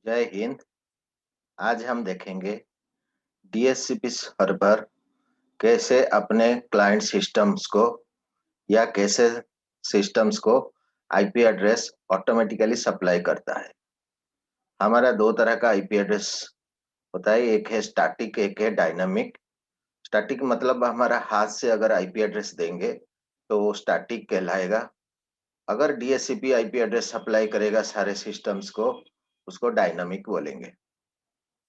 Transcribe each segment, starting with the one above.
जय हिंद। आज हम देखेंगे डीएचसीपी सर्वर कैसे अपने क्लाइंट सिस्टम्स को या कैसे सिस्टम्स को आईपी एड्रेस ऑटोमेटिकली सप्लाई करता है। हमारा दो तरह का आईपी एड्रेस होता है, एक है स्टैटिक, एक है डायनामिक। स्टैटिक मतलब हमारा हाथ से अगर आईपी एड्रेस देंगे तो वो स्टैटिक कहलाएगा। अगर डीएचसीपी आईपी एड्रेस सप्लाई करेगा सारे सिस्टम्स को, उसको डायनामिक बोलेंगे।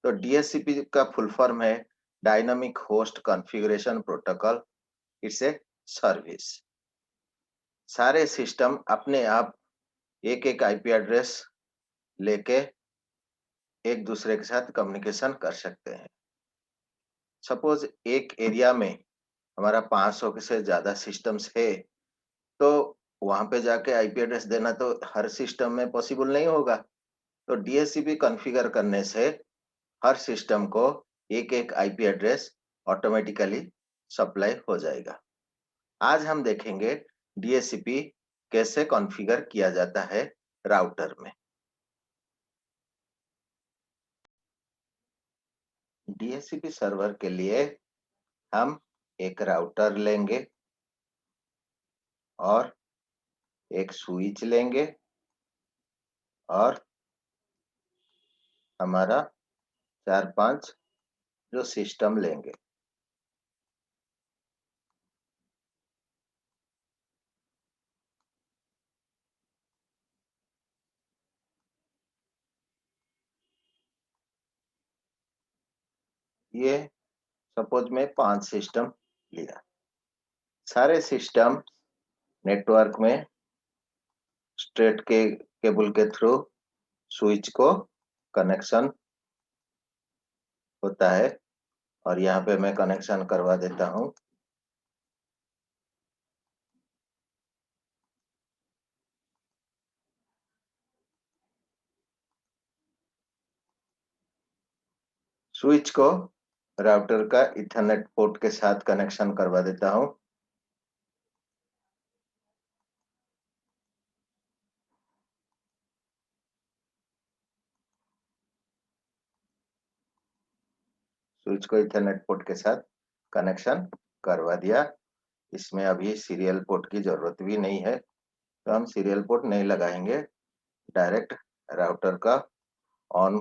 तो डीएचसीपी का फुल फॉर्म है dynamic host configuration protocol. It's a service. सारे सिस्टम अपने आप एक एक आईपी एड्रेस लेके एक दूसरे के साथ कम्युनिकेशन कर सकते हैं। सपोज एक एरिया में हमारा 500 से ज्यादा सिस्टम्स है, तो वहां पे जाके आईपी एड्रेस देना तो हर सिस्टम में पॉसिबल नहीं होगा। तो डीएचसीपी कॉन्फ़िगर करने से हर सिस्टम को एक एक आईपी एड्रेस ऑटोमेटिकली सप्लाई हो जाएगा। आज हम देखेंगे डीएचसीपी कैसे कॉन्फ़िगर किया जाता है राउटर में। डीएचसीपी सर्वर के लिए हम एक राउटर लेंगे और एक स्विच लेंगे और हमारा 4-5 जो सिस्टम लेंगे। ये सपोज में 5 सिस्टम लिया। सारे सिस्टम नेटवर्क में स्ट्रेट के केबल के थ्रू स्विच को कनेक्शन होता है और यहाँ पे मैं कनेक्शन करवा देता हूँ। स्विच को राउटर का इथरनेट पोर्ट के साथ कनेक्शन करवा देता हूँ। स्विच को इथरनेट पोर्ट के साथ कनेक्शन करवा दिया। इसमें अभी सीरियल पोर्ट की जरूरत भी नहीं है, तो हम सीरियल पोर्ट नहीं लगाएंगे, डायरेक्ट राउटर का ऑन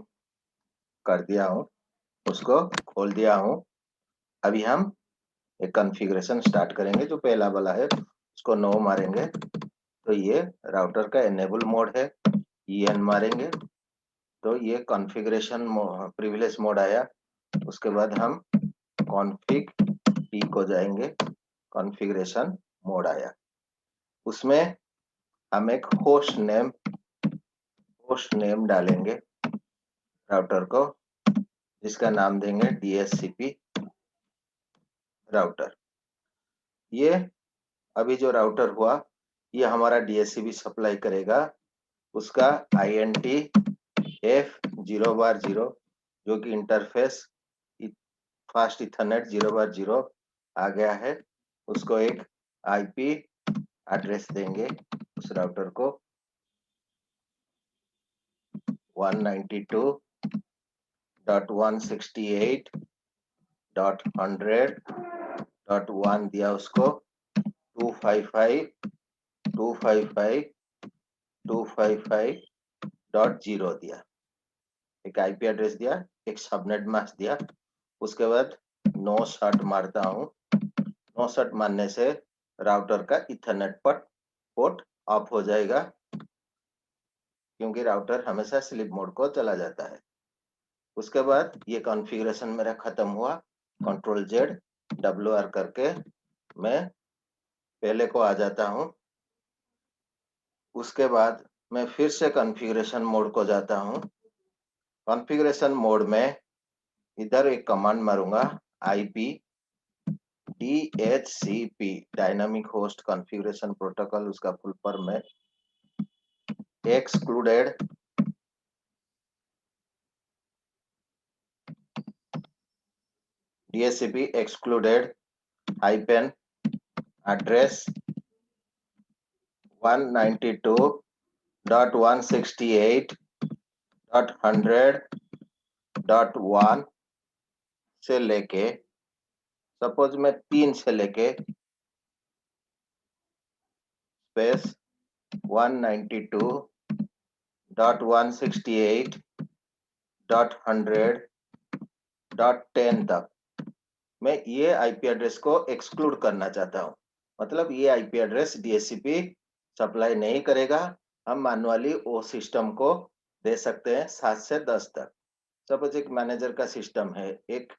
कर दिया हूँ, उसको खोल दिया हूँ। अभी हम एक कॉन्फ़िगरेशन स्टार्ट करेंगे। जो पहला वाला है उसको नो मारेंगे तो ये राउटर का एनेबल मोड है, EN मारेंगे तो ये कॉन्फ़िगरेशन प्रिविलेज मोड आया। उसके बाद हम कॉन्फ़िग टी को जाएंगे, कॉन्फ़िगरेशन मोड आया। उसमें हम एक होस्ट नेम डालेंगे राउटर को, जिसका नाम देंगे डीएचसीपी राउटर। ये अभी जो राउटर हुआ ये हमारा डीएचसीपी सप्लाई करेगा। उसका INT F0/0 जो कि इंटरफेस फास्ट इथरनेट 0/0 आ गया है, उसको एक आईपी एड्रेस देंगे उस राउटर को 192.168.100.1 दिया, उसको 255.255.255.0 दिया, एक आईपी एड्रेस दिया, एक सबनेट मास्क दिया। उसके बाद नो शट मारता हूँ। नो शट मारने से राउटर का इथरनेट पोर्ट ऑफ हो जाएगा, क्योंकि राउटर हमेशा स्लीप मोड को चला जाता है। उसके बाद ये कॉन्फ़िगरेशन मेरा खत्म हुआ। Ctrl+Z WR करके मैं पहले को आ जाता हूँ। उसके बाद मैं फिर से कॉन्फ़िगरेशन मोड को जाता हूँ। कॉन्फ़िगरेशन मोड में इधर एक कमांड मारूंगा, IP DHCP dynamic host configuration protocol. उसका फुल फॉर्म है excluded DHCP excluded hyphen address 192.168.100 100.1 से लेके, सपोज मैं 3 से लेके स्पेस 192.168.100.10 तक मैं ये आईपी एड्रेस को एक्सक्लूड करना चाहता हूँ। मतलब ये आईपी एड्रेस डीएचसीपी सप्लाई नहीं करेगा। हम मैन्युअली वो सिस्टम को दे सकते हैं 7 से 10 तक। सपोज एक मैनेजर का सिस्टम है, एक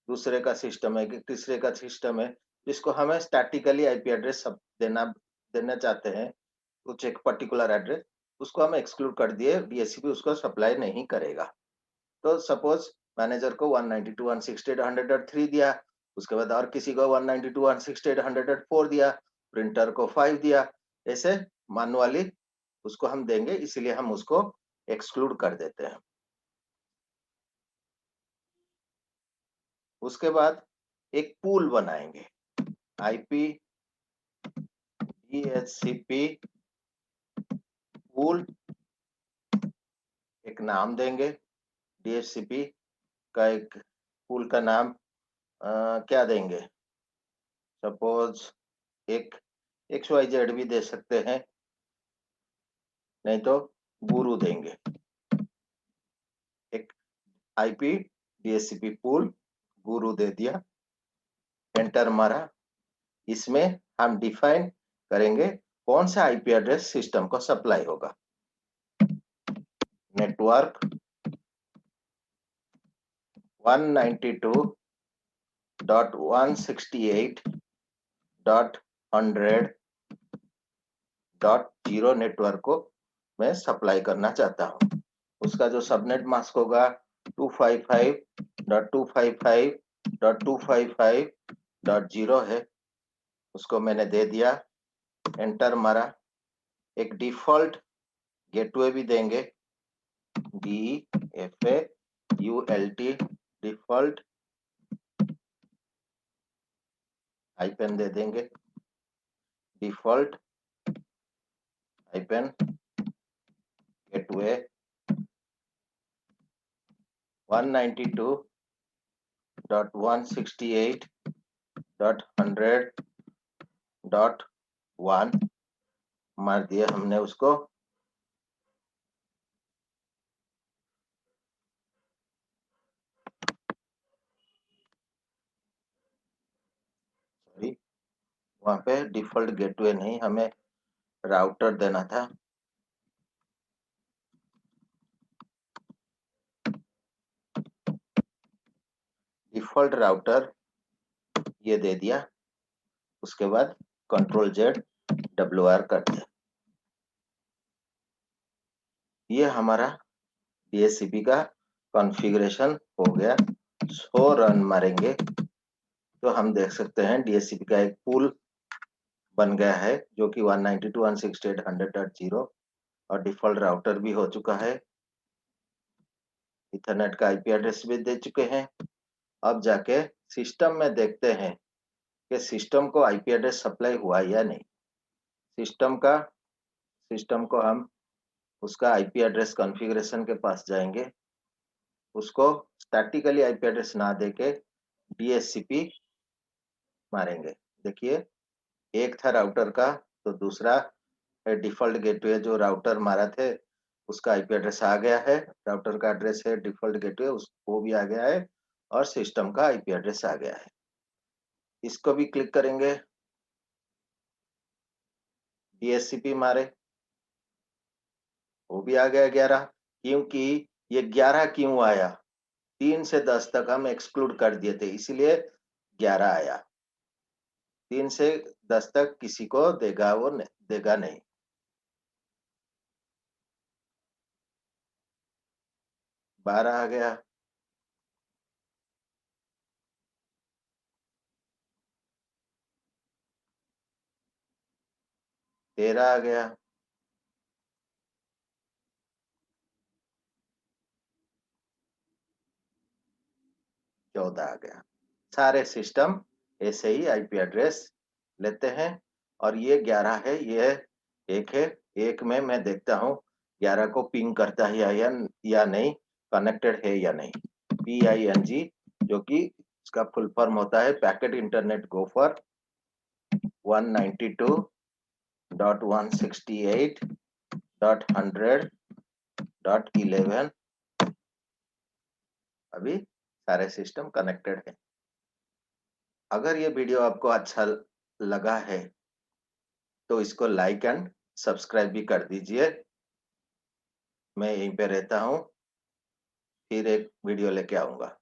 दूसरे का सिस्टम है, एक तीसरे का सिस्टम है, जिसको हमें स्टैटिकली आईपी एड्रेस सब देना चाहते हैं, कुछ एक पर्टिकुलर एड्रेस, उसको हम एक्सक्लूड कर दिए, डीएचसीपी उसको सप्लाई नहीं करेगा। तो सपोज मैनेजर को 192.168.100.3 दिया, उसके बाद और किसी को 192.168.100.4 दिया, प्रिंटर को 5 दिया, ऐसे मैन्युअली उसको हम देंगे, इसीलिए हम उसको एक्सक्लूड कर देते हैं। उसके बाद एक पूल बनाएंगे, आईपी डीएचसीपी पूल, एक नाम देंगे, डीएचसीपी का एक पूल का नाम क्या देंगे, सपोज एक XYZ भी दे सकते हैं, नहीं तो गुरु देंगे। एक आईपी डीएचसीपी पूल गुरु दे दिया, एंटर मारा। इसमें हम डिफाइन करेंगे कौन सा आईपी एड्रेस सिस्टम को सप्लाई होगा। नेटवर्क 192.168.100.0 नेटवर्क को मैं सप्लाई करना चाहता हूँ। उसका जो सबनेट मास्क होगा 255.255.255.0 है, उसको मैंने दे दिया, एंटर मारा। एक डिफॉल्ट गेटवे भी देंगे, DFAULT डिफॉल्ट आईपेन दे देंगे, डिफॉल्ट आईपेन गेटवे 192.168.100.1 मार दिया हमने उसको। सॉरी, वहां पे डिफॉल्ट गेटवे नहीं, हमें राउटर देना था। डिफॉल्ट राउटर ये दे दिया। उसके बाद Ctrl+Z कर दिया। ये हमारा डीएचसीपी का कॉन्फ़िगरेशन हो गया। सो रन मारेंगे तो हम देख सकते हैं डीएचसीपी का एक पूल बन गया है, जो कि 192.168.100.0 और डिफॉल्ट राउटर भी हो चुका है। इथरनेट का आईपी एड्रेस भी दे चुके हैं। अब जाके सिस्टम में देखते हैं कि सिस्टम को आईपी एड्रेस सप्लाई हुआ या नहीं। सिस्टम को हम उसका आईपी एड्रेस कॉन्फ़िगरेशन के पास जाएंगे, उसको स्टैटिकली आईपी एड्रेस ना देके डीएचसीपी मारेंगे। देखिए, एक था राउटर का, तो दूसरा डिफॉल्ट गेटवे जो राउटर मारा थे उसका आईपी एड्रेस आ गया है, राउटर का एड्रेस है डिफॉल्ट गेटवे, उसको भी आ गया है, और सिस्टम का आईपी एड्रेस आ गया है। इसको भी क्लिक करेंगे, डीएचसीपी मारे, वो भी आ गया 11। क्योंकि ये 11 क्यों आया, 3 से 10 तक हम एक्सक्लूड कर दिए थे, इसीलिए 11 आया। 3 से 10 तक किसी को देगा वो देगा नहीं। 12 आ गया, 13 आ गया, 14 आ गया। सारे सिस्टम ऐसे ही आईपी एड्रेस लेते हैं। और ये 11 है, ये एक है, एक में मैं देखता हूँ 11 को पिंग करता है या नहीं, कनेक्टेड है या नहीं। PING जो कि इसका फुल फॉर्म होता है पैकेट इंटरनेट गोफर 192.168.100.11। अभी सारे सिस्टम कनेक्टेड है। अगर ये वीडियो आपको अच्छा लगा है तो इसको लाइक एंड सब्सक्राइब भी कर दीजिए। मैं यहीं पे रहता हूँ, फिर एक वीडियो लेके आऊंगा।